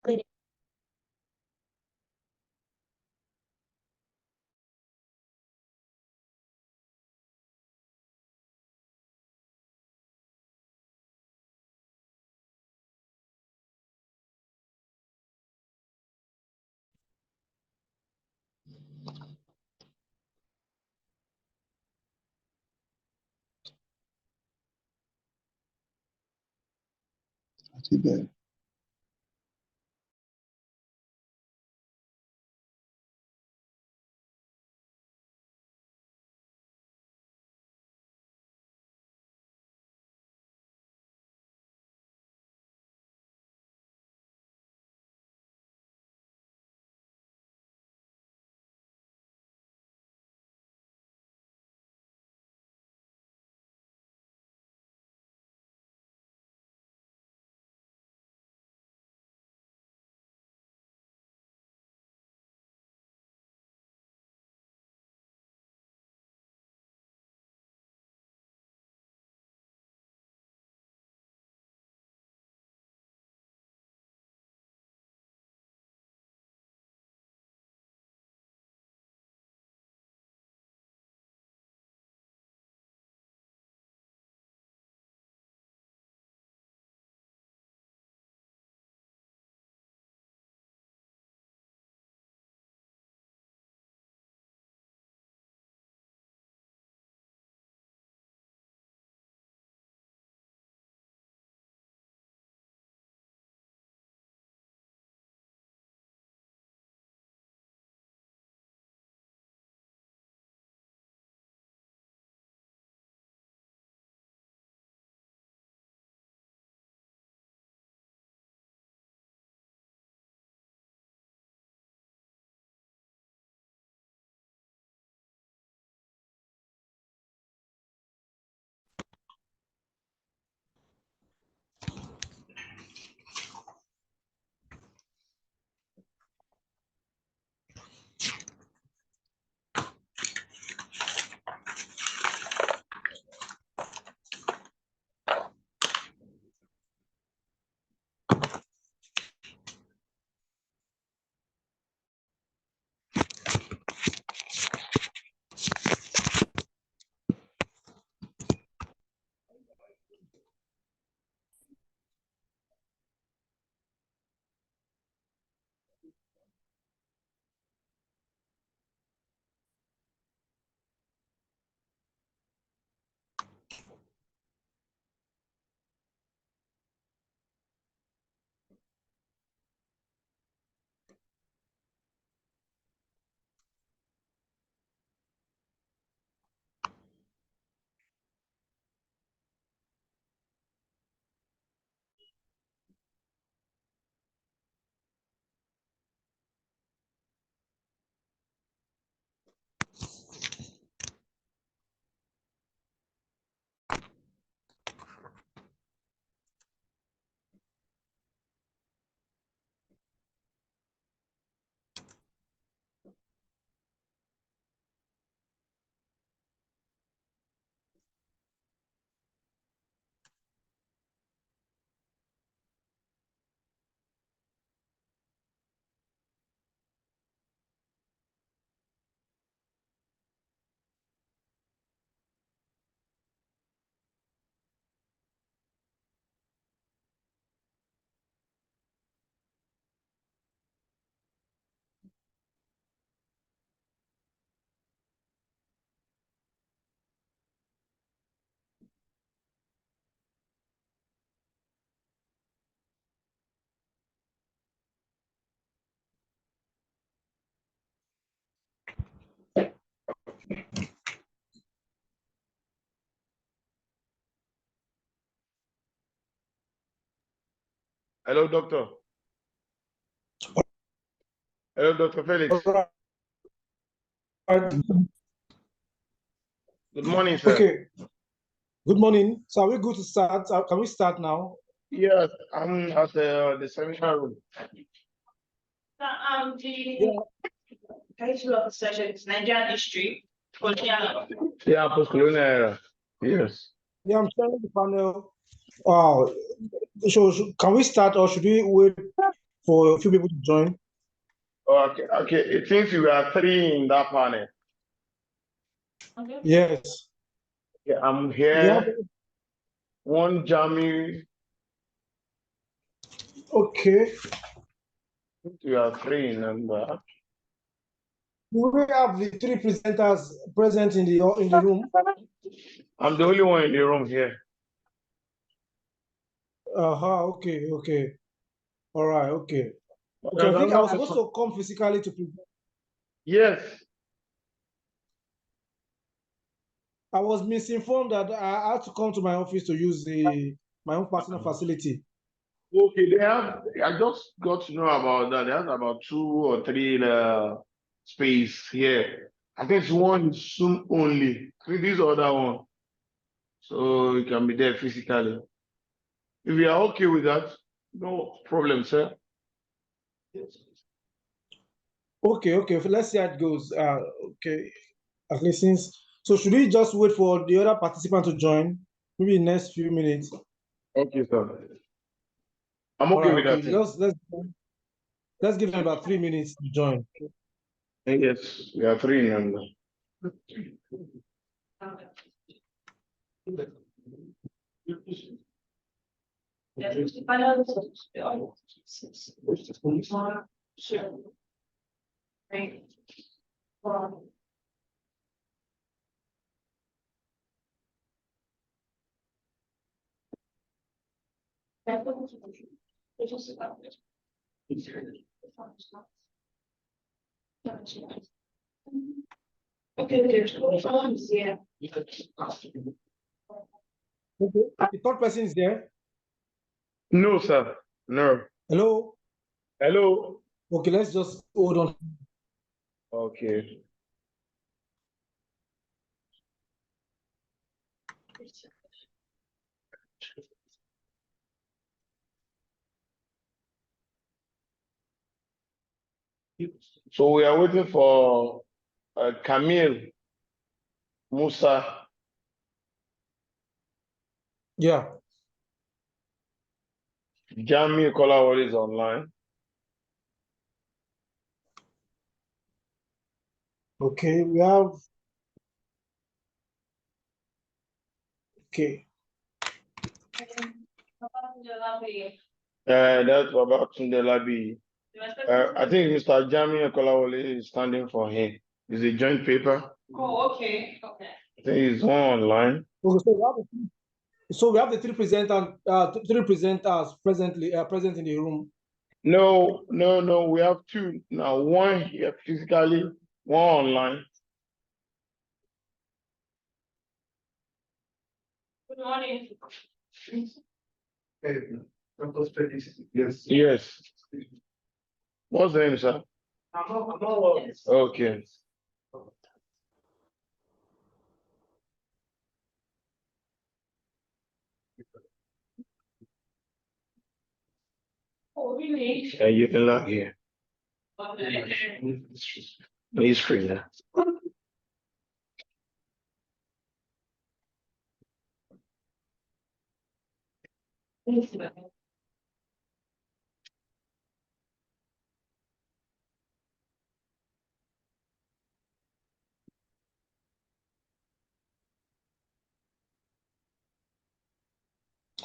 Good. Too bad. Hello, doctor. Hello, Dr. Felix. Good morning, sir. Okay. Good morning. So are we good to start? Can we start now? Yes, I'm at the seminar room. The title of the session is Nigerian history, colonial. Yeah, postcolonial era. Yes. Yeah, I'm sharing the panel. Wow. So can we start or should we wait for a few people to join. Okay, okay. It seems you are 3 in that panel. Okay. Okay, Yes. I'm We have, here. One Jamie. okay. You are 3 in number. We have the 3 presenters present in the room. I'm the only one in the room here. Okay, okay. All right, okay. Okay, There's I think I was another supposed to come physically to present. Yes. I was misinformed that I had to come to my office to use my own personal facility. Okay, they have. I just got to know about that. They have about 2 or 3 space here. I think it's one Zoom only. This other one, so you can be there physically. If you are okay with that, no problem, sir. Okay, okay. Let's see how it goes. Okay. At least so should we just wait for the other participant to join? Maybe in the next few minutes. Okay, sir. I'm All okay right, with okay. that. Let's give them about 3 minutes to join. Yes, we are 3 in number. Okay, there's yeah. Okay. The third person is there. No, sir. No. Hello. Hello. Okay, let's just hold on. Okay. So we are waiting for Camille Musa. Yeah. Jamie Kolawole is online. Okay, we have. Okay. That's about Tunde Labi. I think Mr. Jamie Kolawole is standing for him. It's a joint paper. Oh, okay, okay. I think he's one online. Okay, so we have the 3 presenters present in the room. No, no, no. We have 2 now. One here physically, one online. Good morning. Yes. Yes. What's the name, sir? Okay. Oh, really? Yeah, you can log here. Okay. He's free now.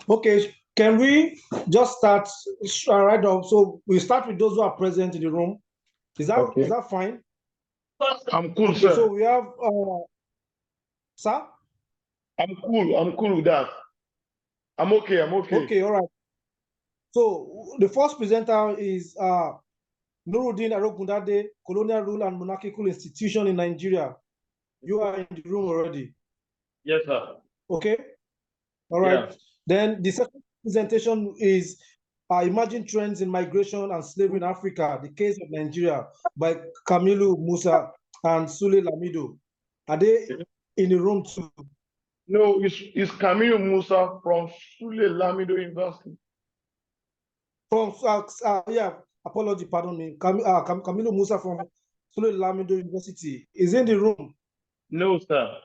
Okay, can we just start right off? So we start with those who are present in the room. Is Okay. that fine? I'm cool, Okay, sir. so we have sir. I'm cool. I'm cool with that. I'm okay. I'm okay. Okay, all right. So the first presenter is Nuruddin Arogundade, Colonial Rule and Monarchical Institution in Nigeria. You are in the room already. Yes, sir. Okay. All right. Yeah. Then the second presentation is Emerging Trends in Migration and Slavery in Africa, the Case of Nigeria by Kamilu Musa and Sule Lamido. Are they in the room too? No, it's Camille Musa from Sule Lamido University. From yeah, apology, pardon me. Kamilu Musa from Sule Lamido University is in the room. No, sir.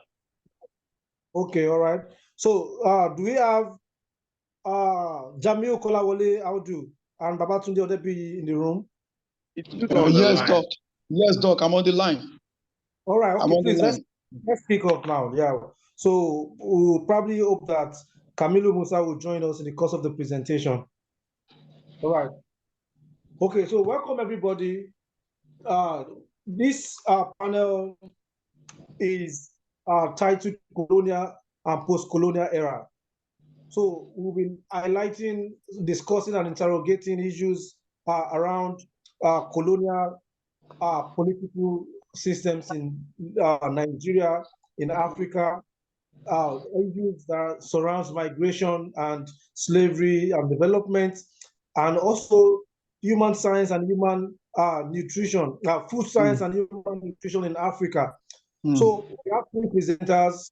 Okay, all right. So do we have Jamil Kolawole Audu and Babatunde Odebi in the room? It's on the Yes, line. Doc. Yes, Doc. I'm on the line. All right, I'm okay, on the please line. let's pick up now. Yeah. So we'll probably hope that Kamilu Musa will join us in the course of the presentation. All right. Okay, so welcome everybody. This panel is titled Colonial and Postcolonial Era. So we'll be highlighting, discussing and interrogating issues around colonial political systems in Nigeria, in Africa, issues that surrounds migration and slavery and development, and also human science and human nutrition, food science and human nutrition in Africa. So we have three presenters.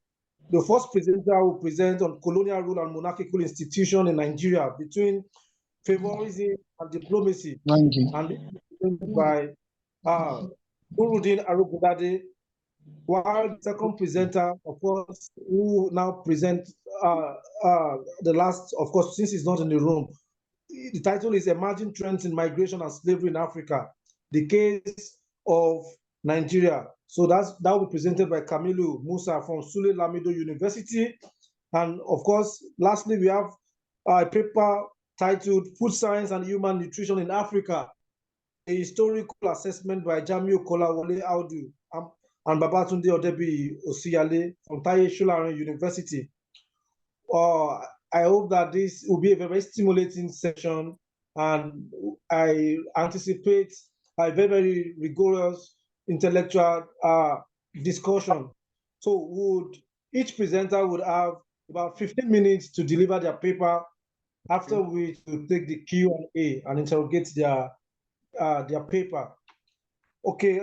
The first presenter will present on colonial rule and monarchical institution in Nigeria between favorism and diplomacy. Thank you. And this is presented by Nuruddin Arugudade, while the second presenter, of course, who will now present the last, of course, since he's not in the room, the title is Emerging Trends in Migration and Slavery in Africa, the Case of Nigeria. So that will be presented by Kamilu Musa from Sule Lamido University. And of course, lastly, we have a paper titled Food Science and Human Nutrition in Africa, a historical assessment by Jamiu Kolawole Audu and Babatunde Odebi Osiyale from Taye Solarin University. I hope that this will be a very stimulating session, and I anticipate a very, very rigorous intellectual discussion. So each presenter would have about 15 minutes to deliver their paper, after which we'll take the Q&A and interrogate their paper. Okay,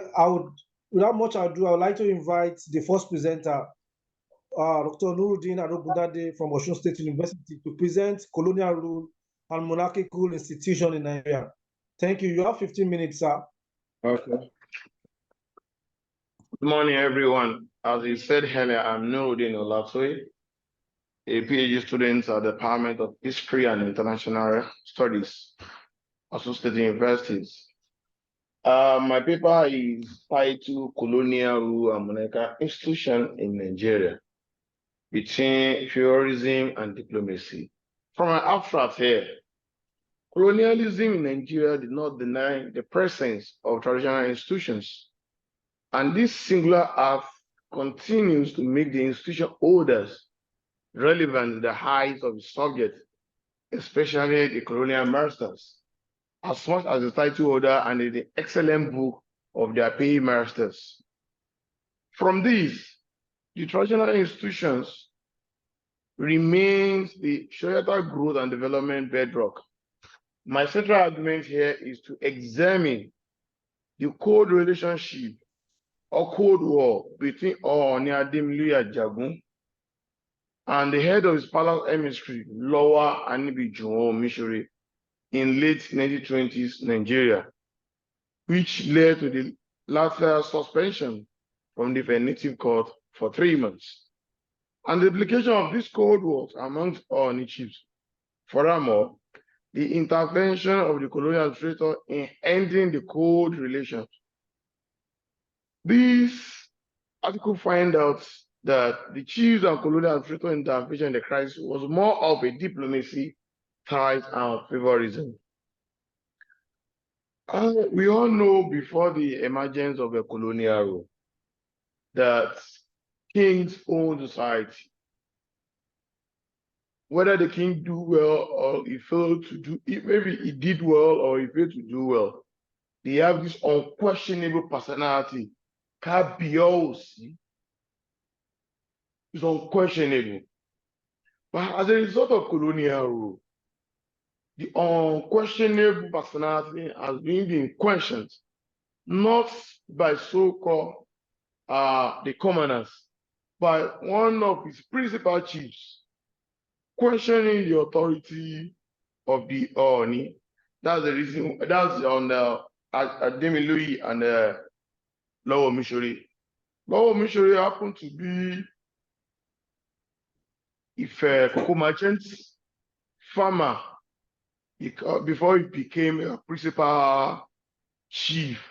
without much ado, I would like to invite the first presenter, Dr. Nuruddin Arugudade from Osun State University, to present colonial rule and monarchical institution in Nigeria. Thank you. You have 15 minutes, sir. Okay. Good morning, everyone. As you said earlier, I'm Nuruddin Olatoye, a PhD student at the Department of History and International Studies, Osun State Universities. My paper is titled Colonial Rule and Monarchical Institution in Nigeria, between Favorism and Diplomacy. From an abstract here, colonialism in Nigeria did not deny the presence of traditional institutions, and this singular act continues to make the institution holders relevant in the eyes of the subject, especially the colonial masters, as much as the title holder and in the excellent book of their paying masters. From these, the traditional institutions remains the societal growth and development bedrock. My central argument here is to examine the cold relationship or Cold War between Ooni Ademiloye Ajagun and the head of his palace emissary, Lowa Anibijuwon Omisore, in late 1920s Nigeria, which led to the latter suspension from the Venice court for 3 months, and the implication of this Cold War amongst Ooni chiefs. Furthermore, the intervention of the colonial administrator in ending the cold relations. This article finds out that the chiefs and colonial administrator intervention in the crisis was more of a diplomacy tied and favorism. We all know before the emergence of the colonial rule that kings own society. Whether the king do well or he failed to do, maybe he did well or he failed to do well, they have this unquestionable personality. Kabiyesi is unquestionable. But as a result of colonial rule, the unquestionable personality has been questioned, not by so-called the commoners, by one of his principal chiefs, questioning the authority of the Ooni. That's the reason. That's on Ademiloye and Lowo Omisore. Lowo Omisore happened to be a cocoa merchant, farmer, before he became a principal chief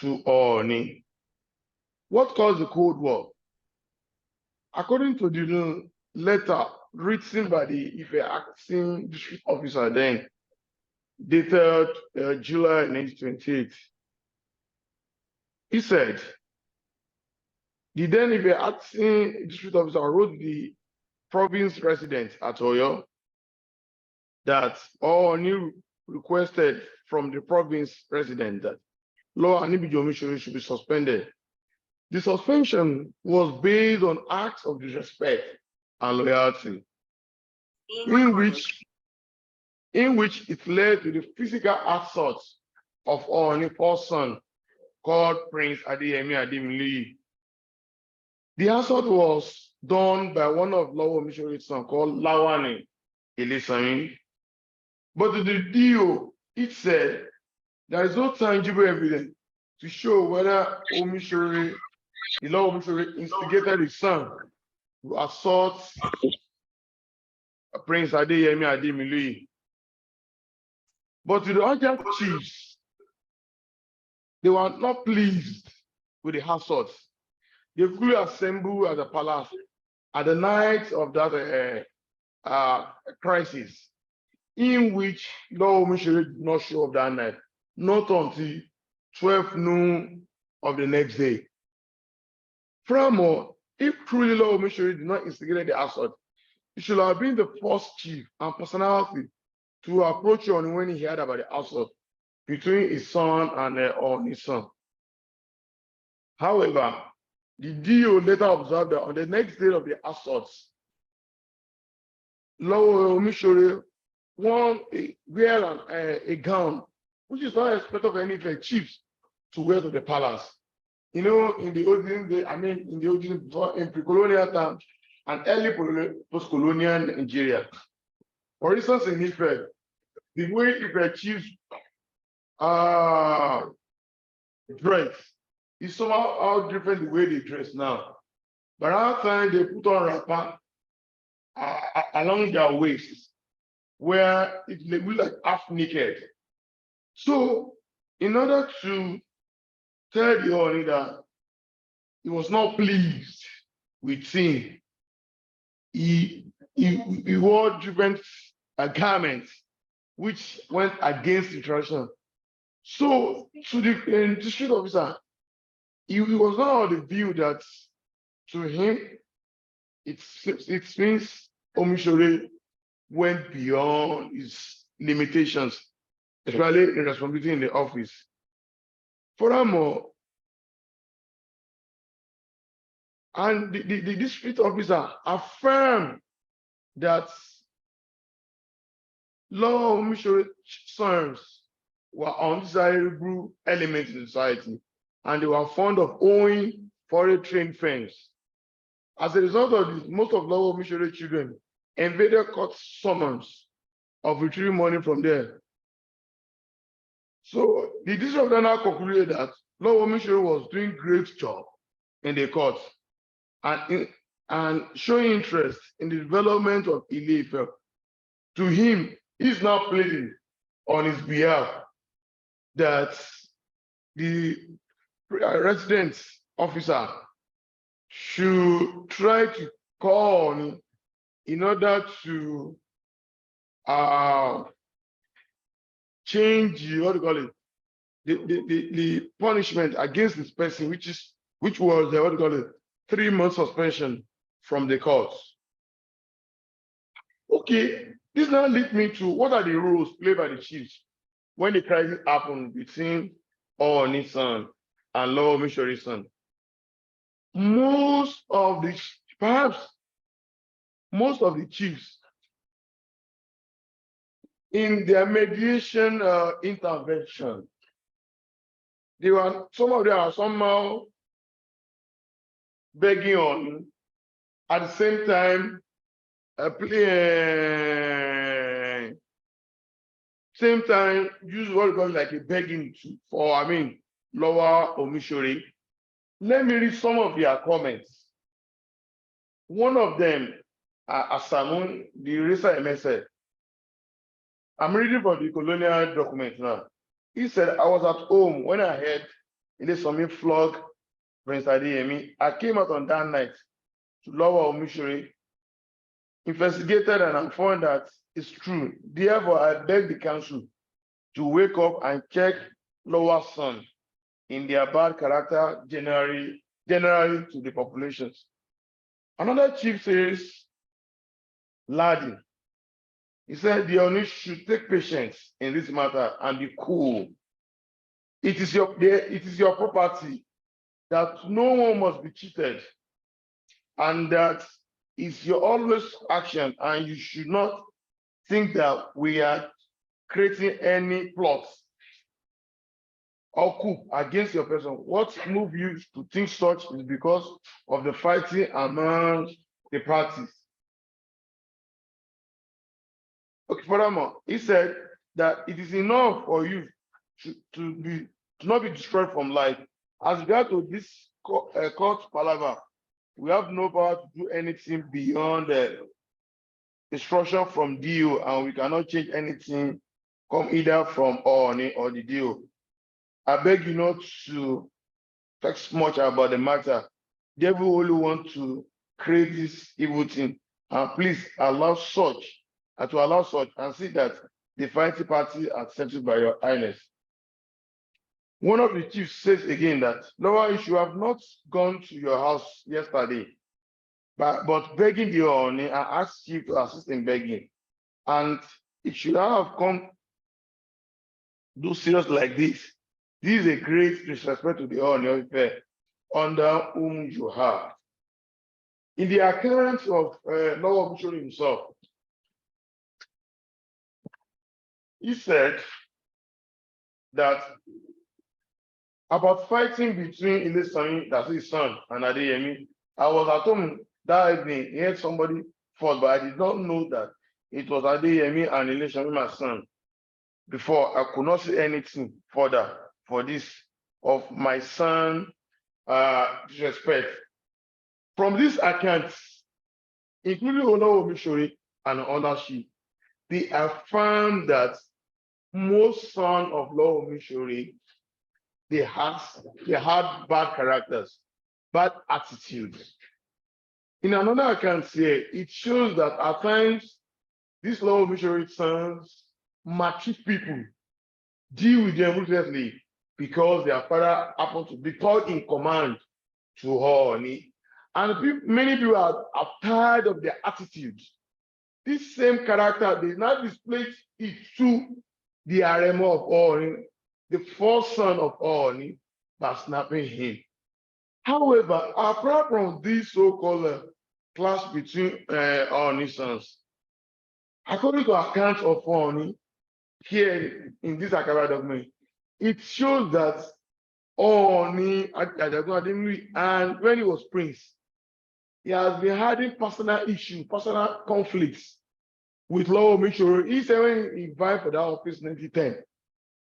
to Oni. What caused the Cold War? According to the letter written by the Ife acting district officer then, dated July 1928, he said, the then Ife acting district officer wrote the province resident at Oyo that Oni requested from the province resident that Law Anibijomi should be suspended. The suspension was based on acts of disrespect and loyalty, in which it led to the physical assault of Oni first son, called Prince Adeyemi Ademiliyi. The assault was done by one of Law Omishori's son called Lawani Ilesami. But the DO, it said there is no tangible evidence to show whether Omishori, the Law Omishori, instigated his son to assault Prince Adeyemi Ademiliyi. But the other chiefs, they were not pleased with the assault. They fully assembled at the palace at the night of that crisis, in which Law Omishori did not show up that night, not until 12 noon of the next day. Furthermore, if truly Law Omishori did not instigate the assault, he should have been the first chief and personality to approach Oni when he heard about the assault between his son and his son. However, the DO later observed that on the next day of the assaults, Law Omishori wear a gown, which is not expected of any chiefs to wear to the palace. You know, in the olden days, in pre-colonial times and early post-colonial Nigeria. For instance, in Ife, the way Ife chiefs dress is somehow different the way they dress now. But our time they put on wrapper along their waists, where it looks like half naked. So, in order to tell the Oni that he was not pleased with him, he wore different garments which went against the tradition. So, to the district officer, he was not of the view that to him, it means Omishore went beyond his limitations, especially in responsibility in the office. Furthermore, and the district officer affirmed that Law Omishore sons were undesirable elements in society, and they were fond of owning foreign trained firms. As a result of this, most of Law Omishore children invaded court summons of retrieving money from there. So the district officer now concluded that Law Omishore was doing great job in the court and showing interest in the development of Ile-Ife. To him, he's now pleading on his behalf that the resident officer should try to call on in order to change the punishment against this person, which was 3-month suspension from the courts. Okay, this now leads me to what are the roles played by the chiefs when the crisis happened between Ooni's son and Law Omishori's son. Perhaps most of the chiefs in their mediation intervention, some of them are somehow begging on, at the same time, use what we call like a begging for, Lower Omishori. Let me read some of their comments. One of them, Asamun, the Risa Emese, I'm reading from the colonial document now. He said, I was at home when I heard Ilesami flog Prince Adeyemi. I came out on that night to Lower Omishore, investigated, and I found that it's true. Therefore, I beg the council to wake up and check Lower Son in their bad character generally to the populations. Another chief says, Ladi, he said the Oni should take patience in this matter and be cool. It is your property, that no one must be cheated, and that is your always action, and you should not think that we are creating any plots or coup against your person. What moved you to think such is because of the fighting among the parties. Okay, furthermore, he said that it is enough for you to not be destroyed from life. As regard to this court palaver, we have no power to do anything beyond the instruction from DO, and we cannot change anything come either from Oni or the DO. I beg you not to talk much about the matter. Devil only want to create this evil thing, and please allow such and see that the fighting party are settled by your highness. One of the chiefs says again that, Lower, you should have not gone to your house yesterday, but begging the Oni and asked you to assist in begging. And it should have come do serious like this. This is a great disrespect to the Oni under whom you have. In the account of Lower Omishore himself, he said that about fighting between Ilesami, that's his son, and Adeyemi. I was at home that evening, he heard somebody fall, but I did not know that it was Adeyemi and Ilesami, my son. Before, I could not see anything further for this of my son disrespect. From these accounts, including Lower Omishore and ownership, they affirm that most sons of Lower Omishore, they had bad characters, bad attitudes. In another account here, it shows that at times these Lower Omishore sons maltreat people, deal with them ruthlessly because their father happened to be called in command to Oni. And many people are tired of their attitudes. This same character, they now display it to the Aremo of Oni, the first son of Oni, by snapping him. However, apart from this so-called clash between Oni sons, according to accounts of Oni, here in this Akara document, it shows that Oni, and when he was prince, he has been having personal issues, personal conflicts with Lower Omishore. He said when he vied for that office in 1910,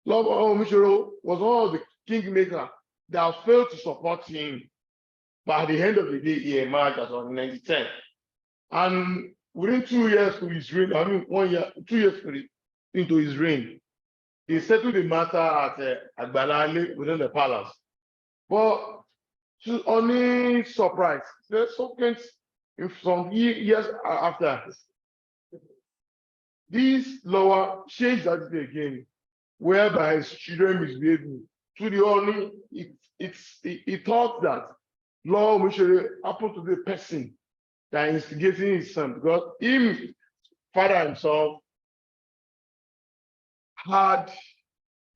Lower Omishore was one of the kingmakers that failed to support him. But at the end of the day, he emerged as of 1910. And within 2 years to his reign, 2 years into his reign, he settled the matter at Agbalale within the palace. But to only surprise, there's something some years after, this Lower changed that again, whereby his children misbehaving. To the only, he thought that Lower Omishore happened to be the person that instigating his son, because him, father himself, had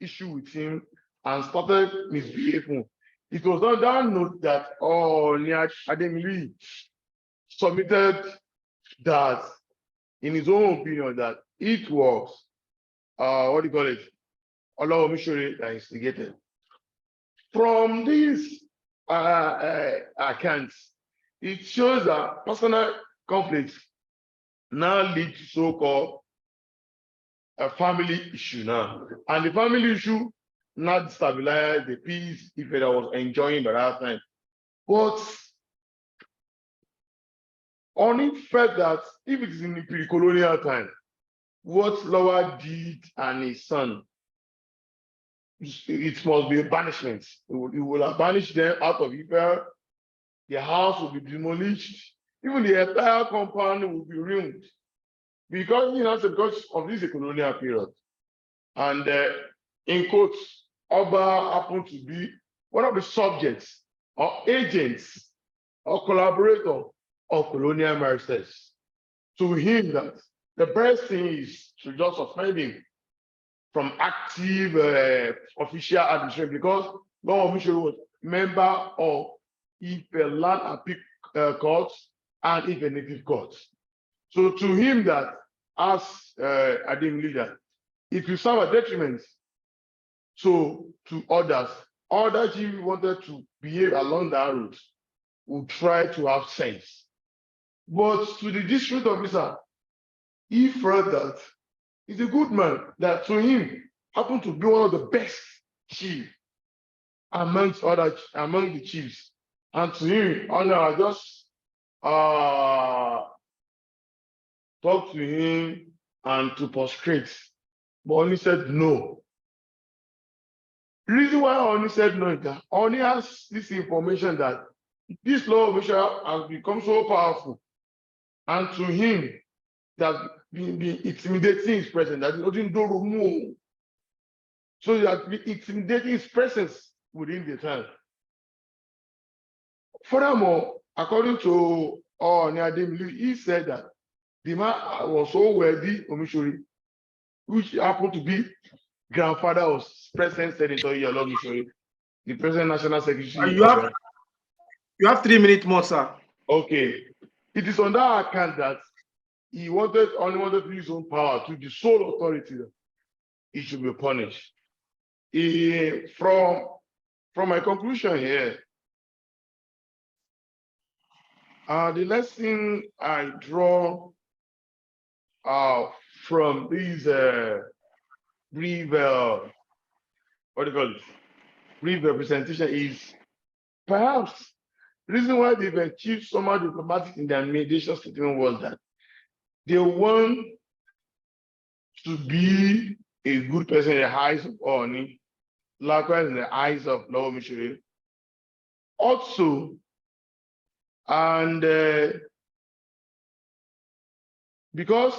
issue with him and started misbehaving. It was on that note that Ademili submitted that, in his own opinion, that it was what do you call it, Lower Omishore that instigated. From these accounts, it shows that personal conflicts now lead to so-called a family issue now. And the family issue now destabilized the peace if it was enjoying by that time. But Oni felt that if it is in the pre-colonial time, what Lawa did and his son, it must be a banishment. He will have banished them out of Ife. Their house will be demolished. Even the entire compound will be ruined. Because of this colonial period. And in quotes, Oba happened to be one of the subjects or agents or collaborator of colonial masters. To him, that the best thing is to just suspend him from active official administration, because Lord Michel was member of Ife Land Appeal Courts and Ife Native Courts. So to him, that as Adim leader, if you serve a detriment to others, other chiefs wanted to behave along that route, would try to have sense. But to the district officer, he felt that he's a good man, that to him happened to be one of the best chiefs among the chiefs. And to him, I just talk to him and to prostrate. But Oni said no. The reason why Oni said no is that Oni has this information that this law of Israel has become so powerful, and to him, that be intimidating his presence, that he doesn't do move. So that be intimidating his presence within the town. Furthermore, according to Adim, he said that the man was so wealthy, Omishori, which happened to be grandfather of President Senator Iyalo Omishori, the President National Secretary. You have 3 minutes more, sir. Okay. It is on that account that he only wanted to use his own power to the sole authority that he should be punished. From my conclusion here, the lesson I draw from these brief representation is perhaps the reason why they've achieved so much diplomatic in their mediation statement was that they want to be a good person in the eyes of Oni, likewise in the eyes of Law Missouri. Also, and because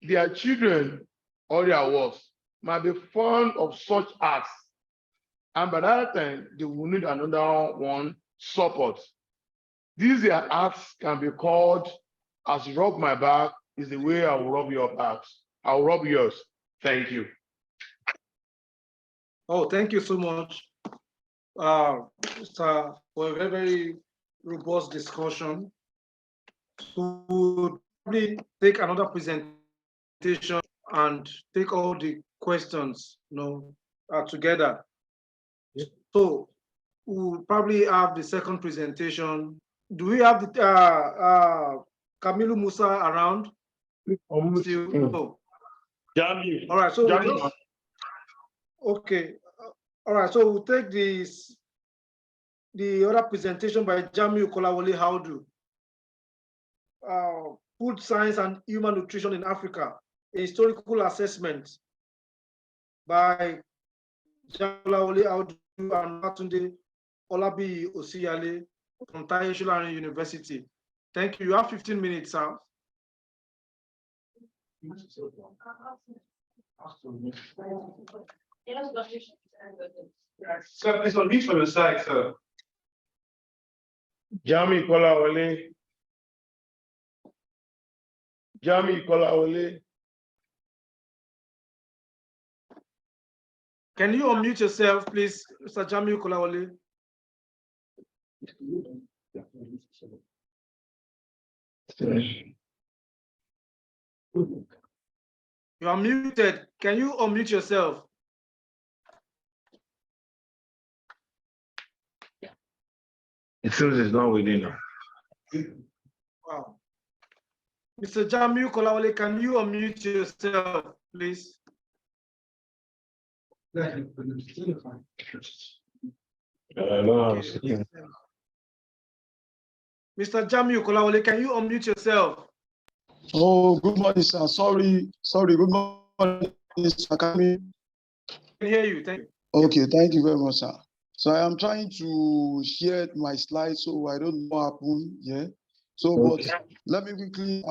their children or their works might be fond of such acts, and by that time they will need another one support. These acts can be called, as you rub my back is the way I will rub your backs. I will rub yours. Thank you. Oh, thank you so much, sir, for a very, very robust discussion. We'll probably take another presentation and take all the questions, together. So we'll probably have the second presentation. Do we have the Kamilu Musa around? Still, no. All right, so we'll just, okay. All right, so we'll take the other presentation by Jamiu Kolawole Haudu. Food Science and Human Nutrition in Africa, a historical assessment by Kolawole Haudu and Matunde Olabi Osiyale from Taye Solarin University. Thank you. You have 15 minutes, sir. Sir, please unmute from the side, sir. Jami Kolawole. Jami Kolawole. Can you unmute yourself, please, Mr. Jami Kolawole? You are muted. Can you unmute yourself? It seems it's not within now. Wow. Mr. Jamiu Kolawole, can you unmute yourself, please? Okay. Mr. Jamiu Kolawole, can you unmute yourself? Oh, good morning, sir. Sorry. Good morning, sir. Can hear you. Thank you. Okay, thank you very much, sir. So I am trying to share my slides, so I don't know what happened. Yeah. So, but let me quickly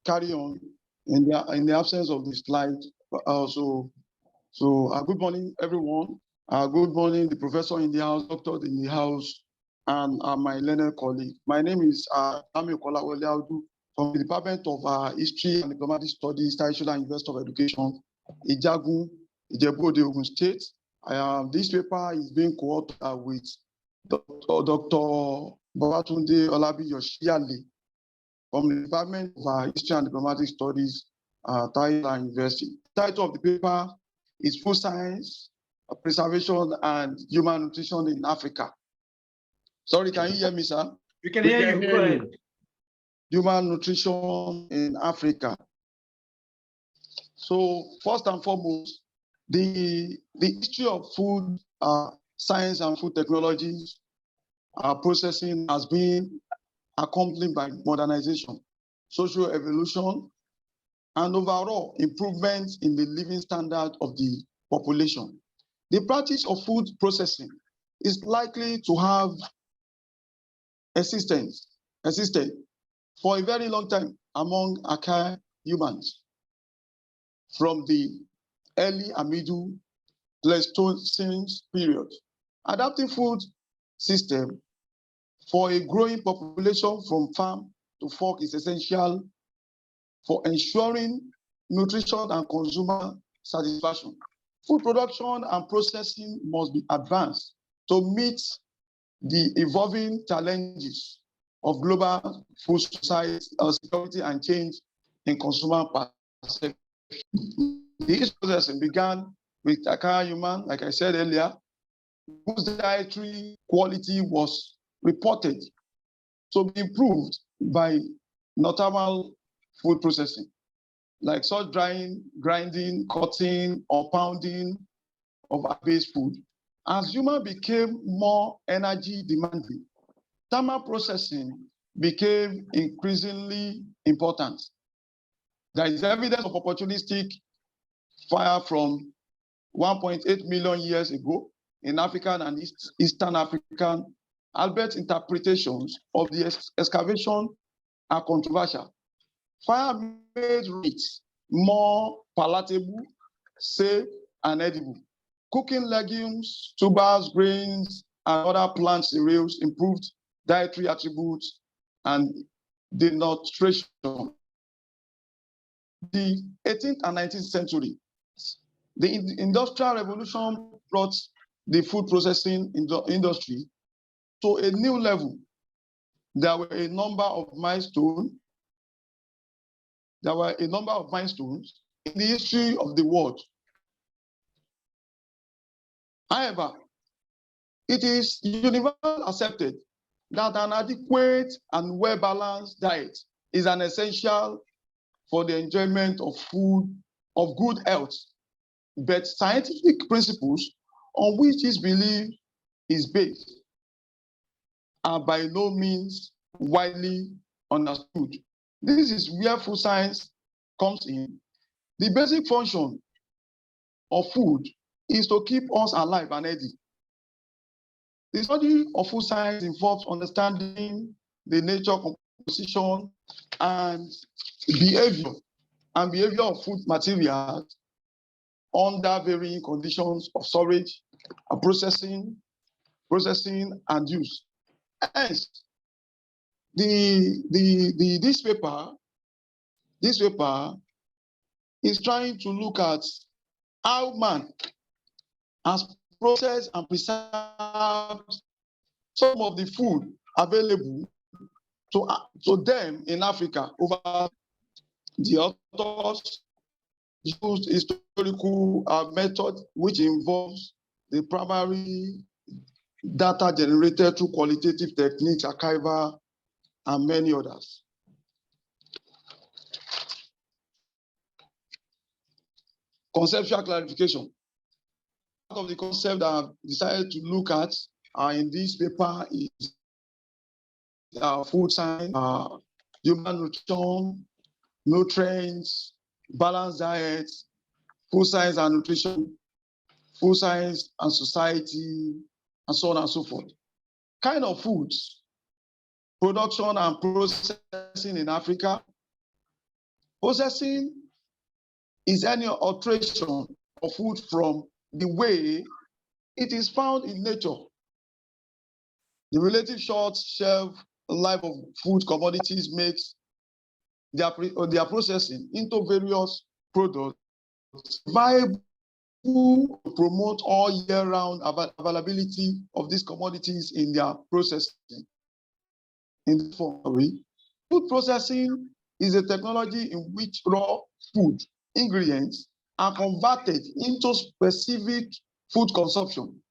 carry on in the absence of the slide. Good morning, everyone. Good morning, the professor in the house, doctor in the house, and my learned colleague. My name is Ami Kolawole Audu from the Department of History and Diplomatic Studies, Traditional and University of Education, Ijagun, Ijebu-Ode, Ogun State. This paper is being co-authored with Dr. Babatunde Olabiyoshiyale from the Department of History and Diplomatic Studies, Traditional University. The title of the paper is Food Science, Preservation and Human Nutrition in Africa. Sorry, can you hear me, sir? We can hear you. Go ahead. Human nutrition in Africa. So first and foremost, the history of food science and food technologies processing has been accompanied by modernization, social evolution, and overall improvements in the living standard of the population. The practice of food processing is likely to have existed for a very long time among archaic humans, from the early and middle Pleistocene period. Adapting food system for a growing population from farm to fork is essential for ensuring nutrition and consumer satisfaction. Food production and processing must be advanced to meet the evolving challenges of global food society, security and change in consumer perception. This processing began with archaic human, like I said earlier, whose dietary quality was reported to be improved by notable food processing, like such drying, grinding, cutting, or pounding of base food. As humans became more energy demanding, thermal processing became increasingly important. There is evidence of opportunistic fire from 1.8 million years ago in African and Eastern African. Albert's interpretations of the excavation are controversial. Fire made meat more palatable, safe, and edible. Cooking legumes, tubers, grains, and other plant cereals improved dietary attributes and denaturation. The 18th and 19th century, the Industrial Revolution brought the food processing industry to a new level. There were a number of milestones. There were a number of milestones in the history of the world. However, it is universally accepted that an adequate and well-balanced diet is an essential for the enjoyment of food, of good health. But scientific principles on which this belief is based are by no means widely understood. This is where food science comes in. The basic function of food is to keep us alive and healthy. The study of food science involves understanding the nature, composition, and behavior of food materials under varying conditions of storage, processing, and use. Hence, this paper is trying to look at how man has processed and preserved some of the food available to them in Africa over the authors used historical method which involves the primary data generated through qualitative techniques, archival, and many others. Conceptual clarification. Part of the concept that I've decided to look at in this paper is food science, human nutrition, nutrients, balanced diet, food science and nutrition, food science and society, and so on and so forth. Kind of foods, production and processing in Africa. Processing is any alteration of food from the way it is found in nature. The relative short shelf life of food commodities makes their processing into various products viable to promote all year round availability of these commodities in their processing. In the food processing is a technology in which raw food ingredients are converted into specific food consumption.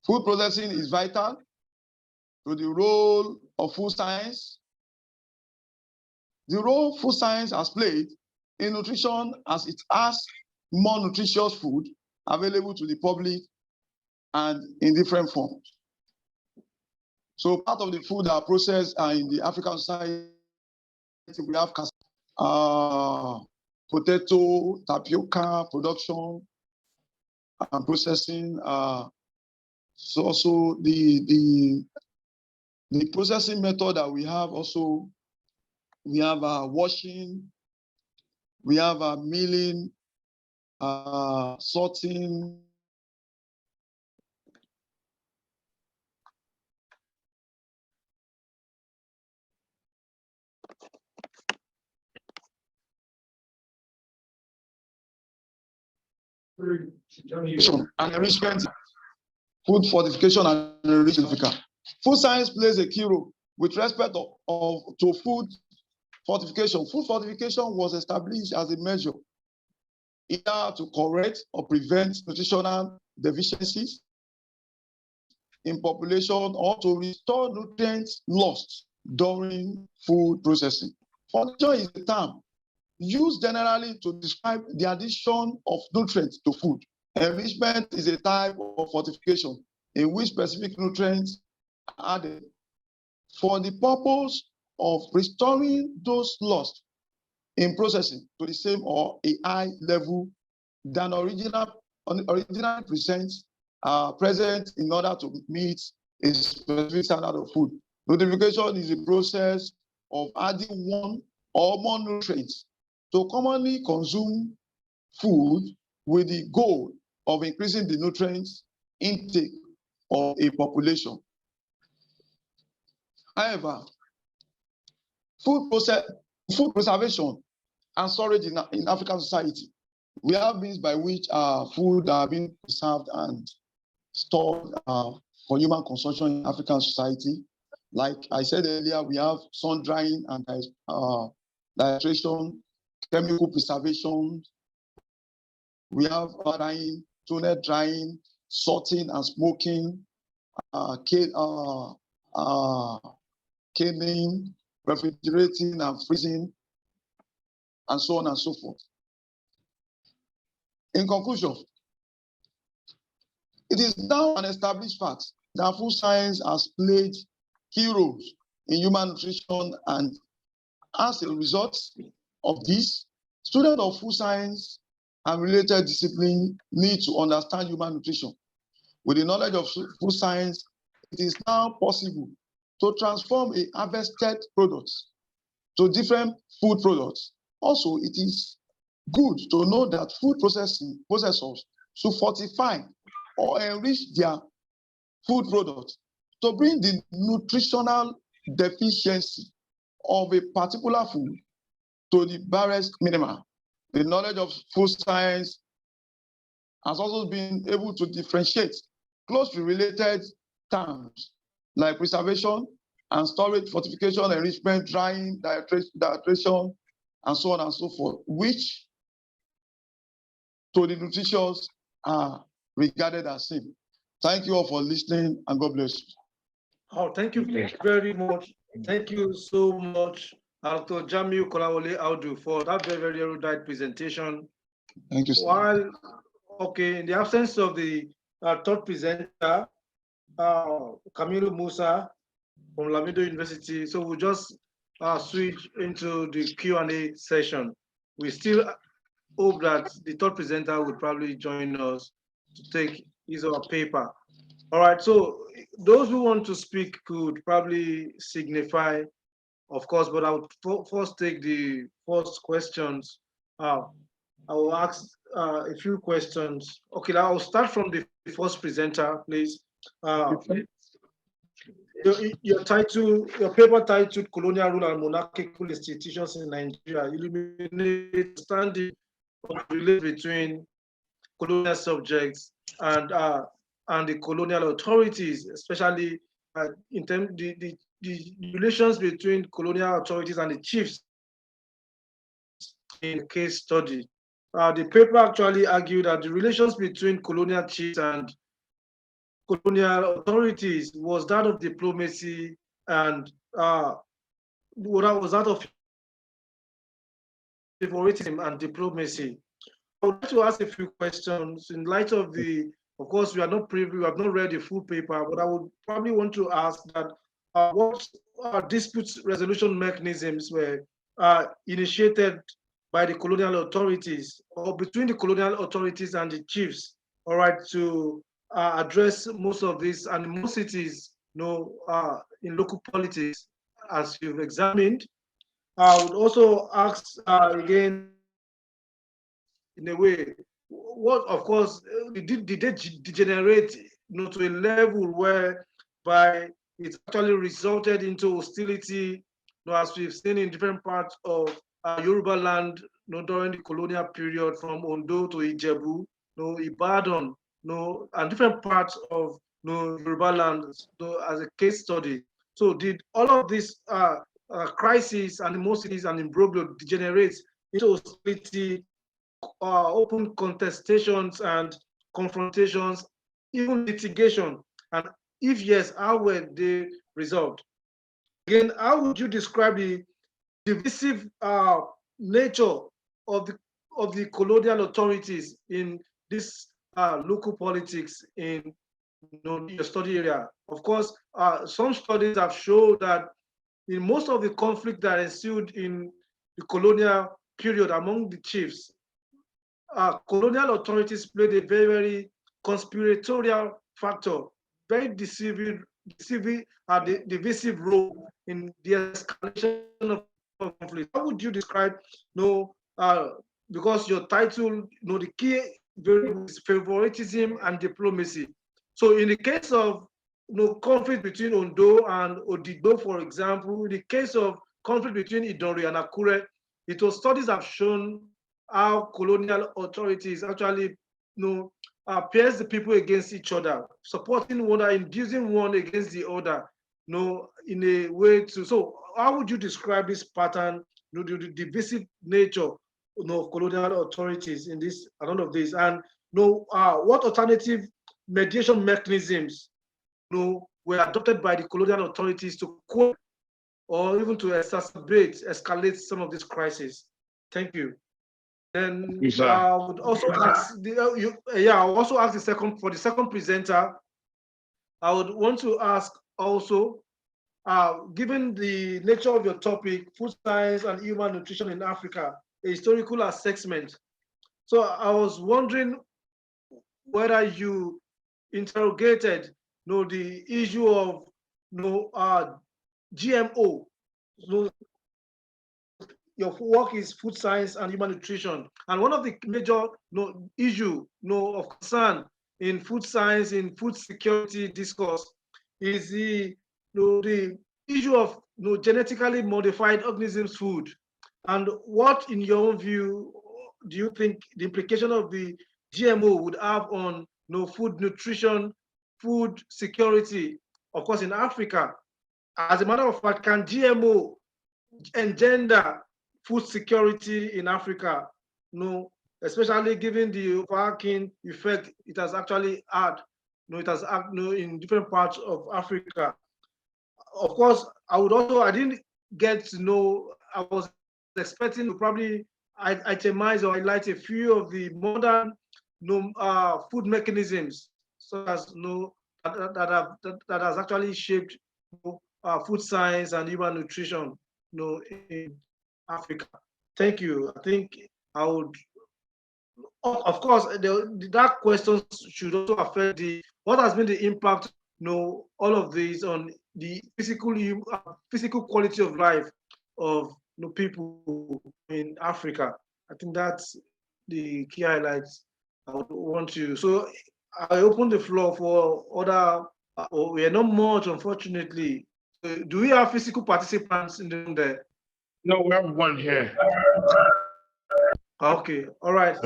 Food processing is vital to the role of food science. The role food science has played in nutrition as it has more nutritious food available to the public and in different forms. So part of the food that are processed in the African society, we have potato, tapioca production and processing. So also the processing method that we have also, we have washing, we have milling, sorting. And enrichment, food fortification and enrichment. Food science plays a key role with respect to food fortification. Food fortification was established as a measure either to correct or prevent nutritional deficiencies in population or to restore nutrients lost during food processing. Fortification is a term used generally to describe the addition of nutrients to food. Enrichment is a type of fortification in which specific nutrients are added for the purpose of restoring those lost in processing to the same or a high level than original present in order to meet a specific standard of food. Notification is a process of adding one or more nutrients to commonly consume food with the goal of increasing the nutrients intake of a population. However, food preservation and storage in African society, we have means by which food are being preserved and stored for human consumption in African society. Like I said earlier, we have sun drying and dehydration, chemical preservation. We have drying, toner drying, sorting and smoking, canning, refrigerating and freezing, and so on and so forth. In conclusion, it is now an established fact that food science has played key roles in human nutrition, and as a result of this, students of food science and related disciplines need to understand human nutrition. With the knowledge of food science, it is now possible to transform a harvested product to different food products. Also, it is good to know that food processors should fortify or enrich their food products to bring the nutritional deficiency of a particular food to the barest minimum. The knowledge of food science has also been able to differentiate closely related terms like preservation and storage, fortification, enrichment, drying, dehydration, and so on and so forth, which to the nutritious are regarded as same. Thank you all for listening, and God bless you. Oh, thank you very much. Thank you so much, Dr. Jamiu Kolawole Audu, for that very, very erudite presentation. Thank you, sir. While, okay, in the absence of the third presenter, Kamilu Musa from Lamido University, so we'll just switch into the Q&A session. We still hope that the third presenter would probably join us to take his or her paper. All right, so those who want to speak could probably signify, of course, but I would first take the first questions. I will ask a few questions. Okay, I'll start from the first presenter, please. Your title, your paper titled "Colonial Rule and Monarchical Institutions in Nigeria" illuminate standing of the relation between colonial subjects and the colonial authorities, especially in terms the relations between colonial authorities and the chiefs in the case study. The paper actually argued that the relations between colonial chiefs and colonial authorities was that of diplomacy and was that of favoritism and diplomacy. I would like to ask a few questions in light of of course, we are not privy, we have not read the full paper, but I would probably want to ask that what dispute resolution mechanisms were initiated by the colonial authorities or between the colonial authorities and the chiefs, all right, to address most of these animosities, in local politics, as you've examined. I would also ask again, in a way, what, of course, did they degenerate, to a level whereby it actually resulted into hostility, as we've seen in different parts of Yoruba land, during the colonial period, from Ondo to Ijebu, Ibadan, and different parts of Yoruba land, as a case study. So did all of these crises, animosities, and imbroglio degenerate into hostility, open contestations and confrontations, even litigation? And if yes, how were they resolved? Again, how would you describe the divisive nature of the colonial authorities in this local politics in your study area? Of course, some studies have shown that in most of the conflict that ensued in the colonial period among the chiefs, colonial authorities played a very, very conspiratorial factor, very divisive role in the escalation of conflict. How would you describe, because your title, the key variable is favoritism and diplomacy. So in the case of conflict between Ondo and Odigbo, for example, in the case of conflict between Idori and Akure, studies have shown how colonial authorities actually pairs the people against each other, supporting one another, inducing one against the other, in a way to. So how would you describe this pattern, the divisive nature of colonial authorities in this and all of this? And what alternative mediation mechanisms were adopted by the colonial authorities to cope or even to escalate some of these crises? Thank you. Then I would also ask I'll also ask the second presenter. I would want to ask also, given the nature of your topic, food science and human nutrition in Africa, a historical assessment. So I was wondering whether you interrogated the issue of GMO. Your work is food science and human nutrition, and one of the major issue of concern in food science, in food security discourse, is the issue of genetically modified organisms food. And what, in your own view, do you think the implication of the GMO would have on food nutrition, food security, of course, in Africa? As a matter of fact, can GMO engender food security in Africa? Especially given the overarching effect it has actually had. It has in different parts of Africa. Of course, I didn't get to know. I was expecting to probably itemize or highlight a few of the modern food mechanisms, such as that has actually shaped food science and human nutrition. in Africa. Thank you. I think I would, of course, that question should also affect what has been the impact, all of this on the physical quality of life of people in Africa. I think that's the key highlights I would want to. So I open the floor for other. We are not much, unfortunately. Do we have physical participants in the room there? No, we have one here. Okay, all right.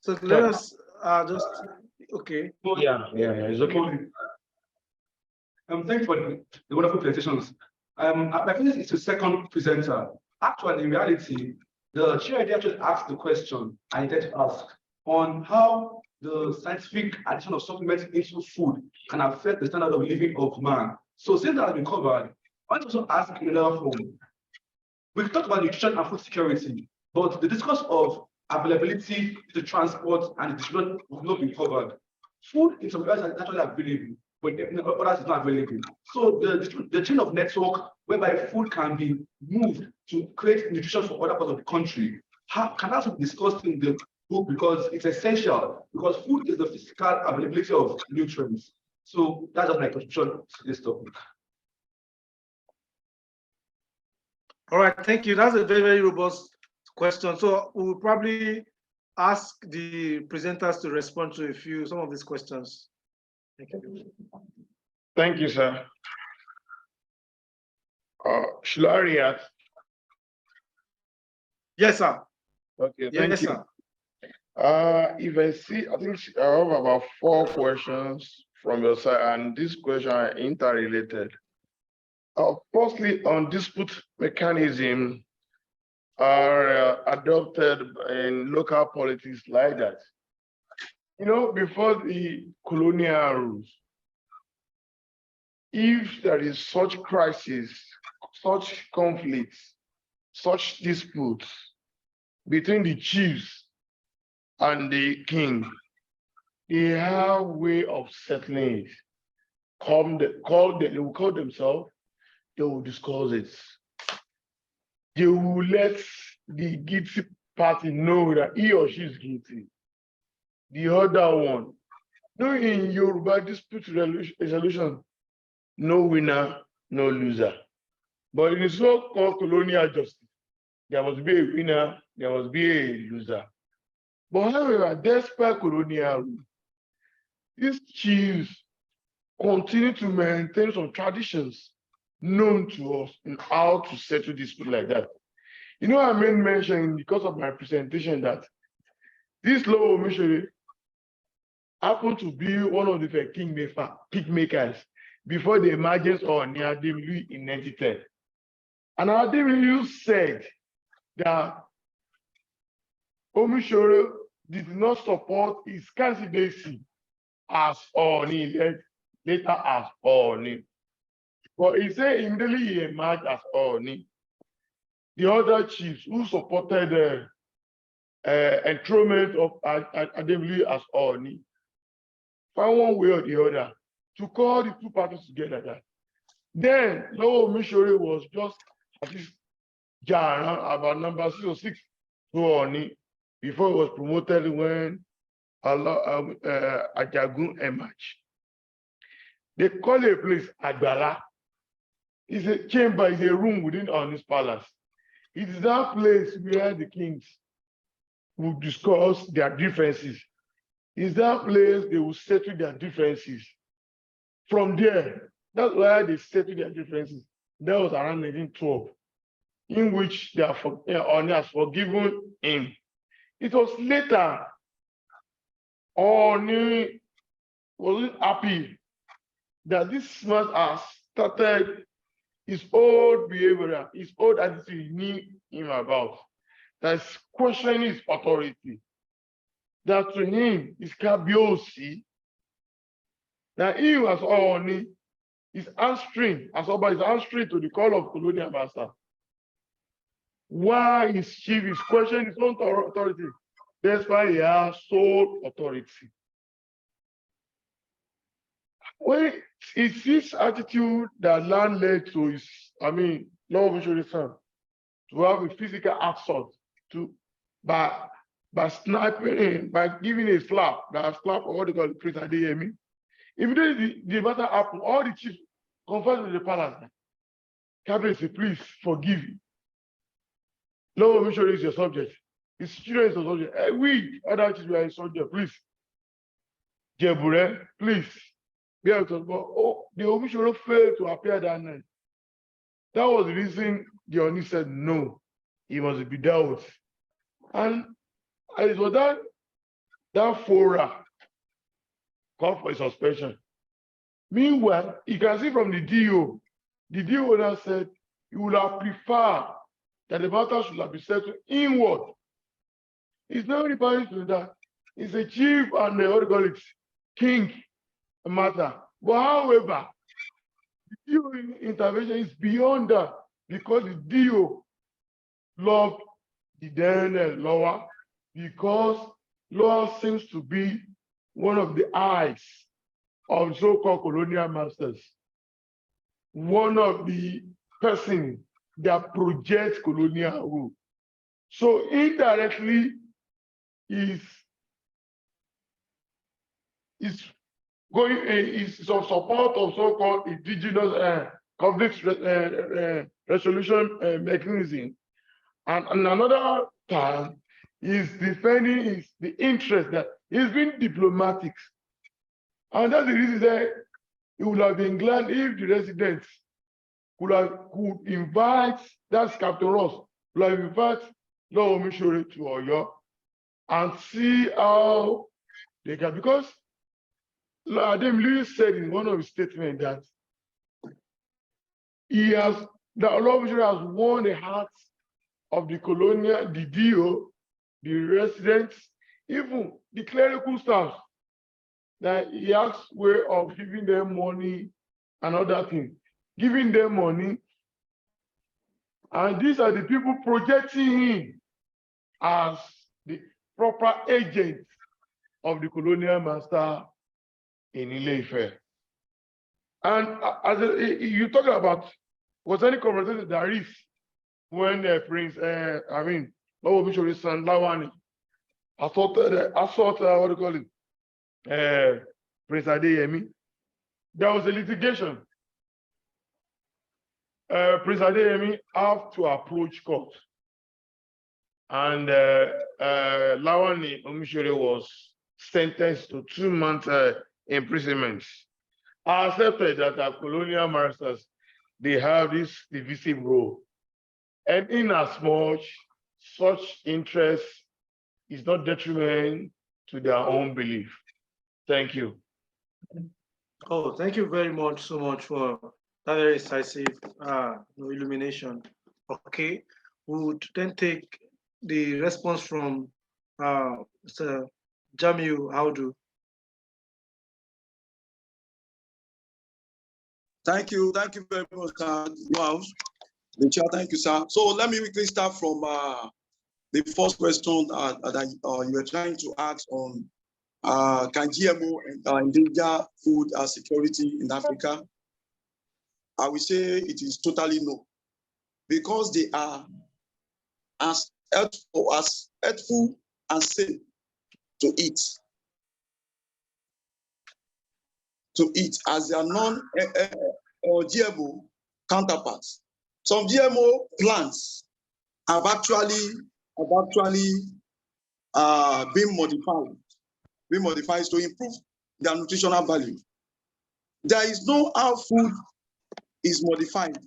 So let us just, okay. Yeah, it's okay. Thanks for the wonderful presentations. I think it's the second presenter. Actually, in reality, the chair actually asked the question I intend to ask on how the scientific addition of supplements into food can affect the standard of living of man. So since that has been covered, I want to also ask in another form. We've talked about nutrition and food security, but the discourse of availability, the transport, and the distribution will not be covered. Food in some areas is naturally available, but in others is not available. So the chain of network whereby food can be moved to create nutrition for other parts of the country can also be discussed in the book because it's essential, because food is the physical availability of nutrients. So that's just my contribution to this topic. All right, thank you. That's a very, very robust question. So we'll probably ask the presenters to respond to some of these questions. Thank you. Thank you, sir. Should I react? Yes, sir. Okay, thank Yes, you. sir. If I see, I think I have about 4 questions from your side, and these questions are interrelated. Firstly, on dispute mechanism are adopted in local politics like that. Before the colonial rules, if there is such crisis, such conflicts, such disputes between the chiefs and the king, they have a way of settling it. They will call themselves, they will discuss it. They will let the guilty party know that he or she is guilty. The other one, in Yoruba dispute resolution, no winner, no loser. But in the so-called colonial justice, there must be a winner, there must be a loser. But however, despite colonial rule, these chiefs continue to maintain some traditions known to us in how to settle dispute like that. I made mention because of my presentation that this law mission happened to be one of the kingmakers before the emergence of Ademilu in 1910. And Ademilu said that Omishore did not support his candidacy as Oni, later as Oni. But he said immediately he emerged as Oni. The other chiefs who supported the enthronement of Ademilu as Oni found one way or the other to call the two parties together. Then Lowo Omishore was just at least about number 6 or 6 to Oni before he was promoted when Ajagun emerged. They call a place Agbala. It's a chamber, it's a room within Oni's palace. It is that place where the kings will discuss their differences. It's that place they will settle their differences. From there, that's why they settle their differences. That was around 1912, in which Oni has forgiven him. It was later Oni wasn't happy that this man has started his old behavior, his old attitude he knew him about. That's questioning his authority. That to him is Kabiosi. That he was Oni is answering, as Oba is answering to the call of colonial master. Why his chief is questioning his own authority? That's why he has sole authority. Well, it's this attitude that land led to his law of insurance, to have a physical assault by sniping, by giving a slap, or what they call it, Prince Adeyemi. Immediately the matter happened, all the chiefs confessed to the palace. Cabinet, please forgive me. Law of insurance is your subject. His children is your subject. We other chiefs are his subject, please. Jebure, please. Be able to go. Oh, the official failed to appear that night. That was the reason the Oni said no, he must be dealt with. And it was that fora called for a suspension. Meanwhile, you can see from the DO now said he would have preferred that the matter should have been settled inward. It's not referring to that. It's a chief and what do you call it, king matter. But however, the DO intervention is beyond that because the DO loved the then Lower, because Lower seems to be one of the eyes of so-called colonial masters, one of the persons that projects colonial rule. So indirectly is some support of so-called indigenous conflict resolution mechanism. And another part is defending the interest that he's been diplomatic. And that's the reason that he would have been glad if the residents could invite, that's Captain Ross, could have invite Law Omishore to Oyo and see how they can, because Adam Lewis said in one of his statements that Law Omishore has won the hearts of the colonial, the DO, the residents, even the clerical staff, that he has way of giving them money and other things, giving them money. And these are the people projecting him as the proper agent of the colonial master in Ile-Ife. And as you talk about, was any conversation there is when Prince, Obishori's son Lawani, I thought what do you call it? Prince Adeyemi, there was a litigation. Prince Adeyemi have to approach court, and Lawani Omishore was sentenced to 2 months imprisonment. I accepted that our colonial masters, they have this divisive role, and in as much such interest is not detriment to their own belief. Thank you. Oh, thank you very much for that very incisive illumination. Okay, we would then take the response from Mr. Jamiu Audu. Thank you very much, Wow. The chair, thank you, sir. So let me quickly start from the first question that you were trying to ask on can GMO endanger food security in Africa? I will say it is totally no, because they are as helpful and safe to eat as their non-GMO counterparts. Some GMO plants have actually been modified to improve their nutritional value. There is no how food is modified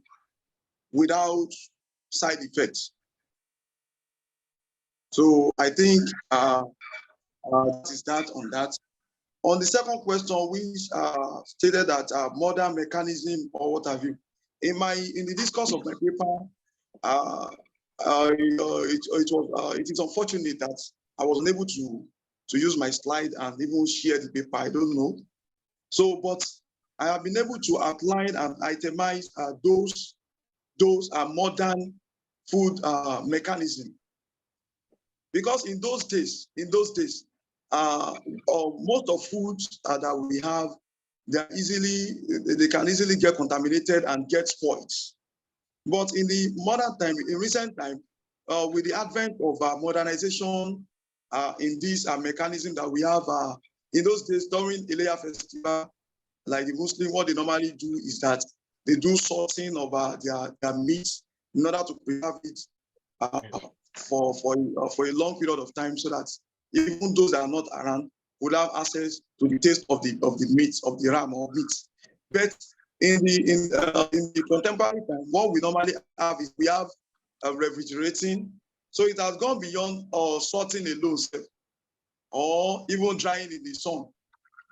without side effects. So I think that is that on that. On the second question, which stated that modern mechanism or what have you, in the discourse of my paper, it is unfortunate that I was unable to use my slide and even share the paper. I don't know. So, but I have been able to outline and itemize those modern food mechanism. Because in those days, most of foods that we have, they can easily get contaminated and get spoiled. But in the modern time, in recent time, with the advent of modernization in this mechanism that we have in those days during Ileya festival, like the Muslim, what they normally do is that they do sorting of their meat in order to preserve it for a long period of time, so that even those that are not around would have access to the taste of the meat, of the ram or meat. But in the contemporary time, what we normally have is we have refrigerating. So it has gone beyond sorting alone, or even drying in the sun.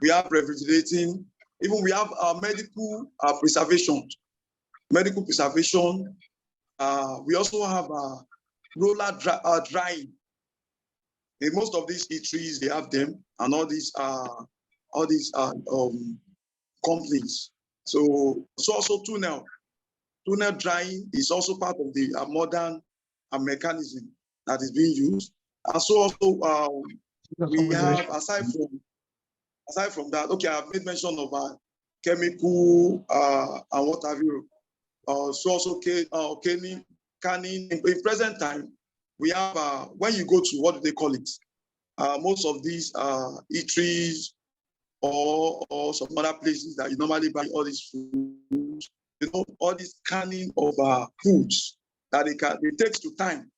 We have refrigerating. Even we have medical preservation. Medical preservation. We also have roller drying. In most of these eateries, they have them, and all these companies. So also tunnel drying is also part of the modern mechanism that is being used. And so also we have, aside from that, okay, I've made mention of chemical and what have you. So also canning. In present time, we have when you go to, what do they call it? Most of these eateries or some other places that you normally buy all these foods, all this canning of foods that it takes to time.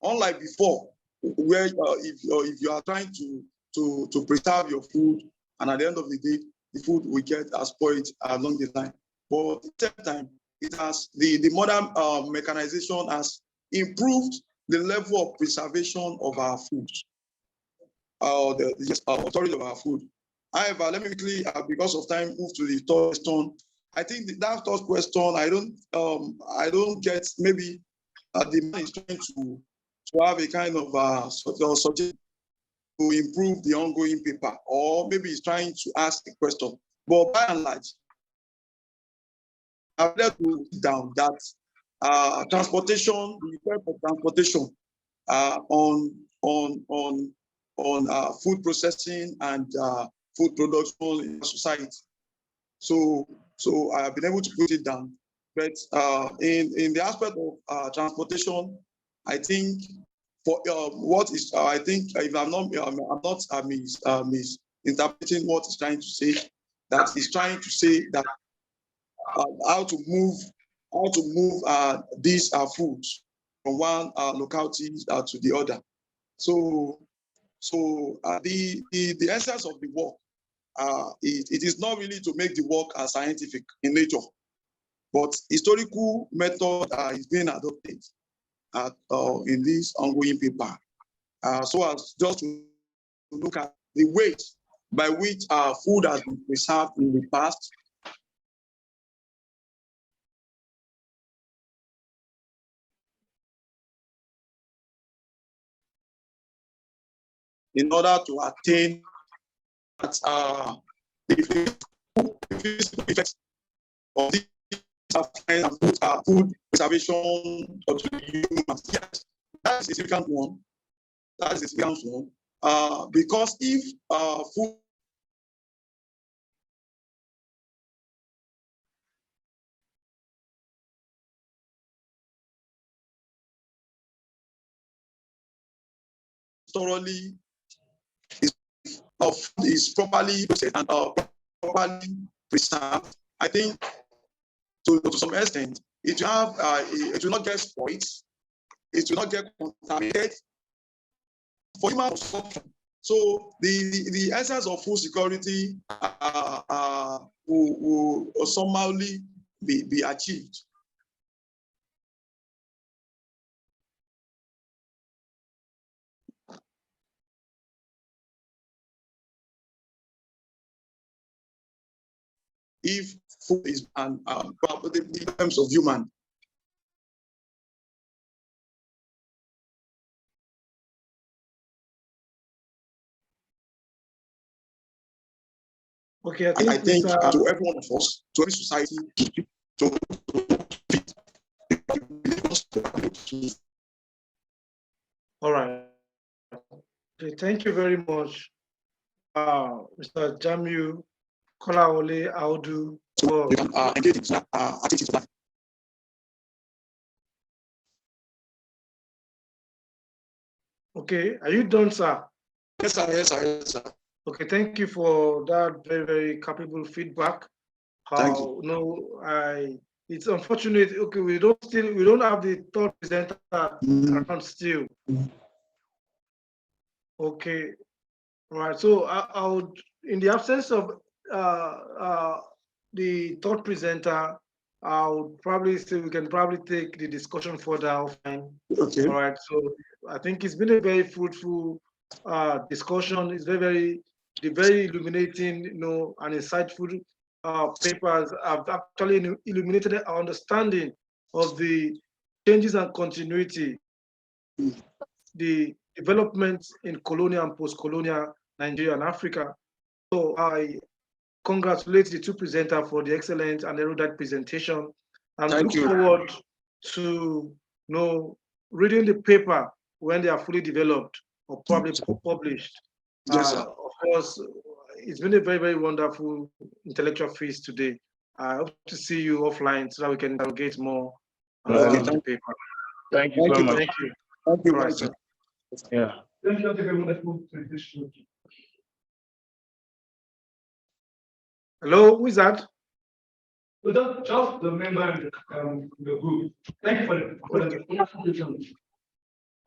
Unlike before, where if you are trying to preserve your food, and at the end of the day, the food will get spoiled along the line. But at the same time, it has the modern mechanization has improved the level of preservation of our food, the storage of our food. However, let me quickly, because of time, move to the third question. I think that third question, I don't get. Maybe the man is trying to have a kind of subject to improve the ongoing paper, or maybe he's trying to ask a question. But by and large, I've let to put down that transportation, the effect of transportation on food processing and food production in society. So I have been able to put it down. But in the aspect of transportation, I think for what is I think if I'm not misinterpreting what he's trying to say, that he's trying to say that how to move these foods from one locality to the other. So the essence of the work, it is not really to make the work scientific in nature, but historical method is being adopted in this ongoing paper, so as just to look at the way by which food has been preserved in the past. In order to attain that, the effects of these food preservation to humans. Yes, that is a significant one. That is a significant one. Because if food thoroughly is properly processed and properly preserved, I think to some extent it will have it will not get spoiled, it will not get contaminated for human consumption. So the essence of food security will somehow be achieved. If food is in terms of human. Okay, I think to every one of us, to every society, all right. Okay, thank you very much, Mr. Jamiu Kolawole Audu. engage in activities of life. Okay, are you done, sir? Yes, sir. Yes, sir. Yes, sir. Okay, thank you for that very, very capable feedback. Thank you. No, it's unfortunate. Okay, we don't have the third presenter around still. Okay, right. So I would, in the absence of the third presenter, I would probably say we can probably take the discussion further offline. Okay. All right. So I think it's been a very fruitful discussion. It's very illuminating, and insightful papers have actually illuminated our understanding of the changes and continuity, the developments in colonial and post-colonial Nigeria and Africa. So I congratulate the two presenters for the excellent and erudite presentation, and Thank look you. forward to reading the paper when they are fully developed or probably published. Yes, sir. Of course, it's been a very, very wonderful intellectual feast today. I hope to see you offline so that we can interrogate more on the paper. Thank you so much. Thank you. Thank you. All right, Thank you. sir. Yeah. Thank you, take a wonderful presentation. Hello, who is that? So just the member in the group. Thank you for the presentation.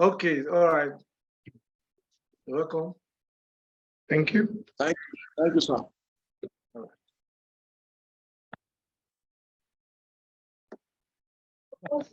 Okay, all right. You're welcome. Thank you. Thank you, sir. All right.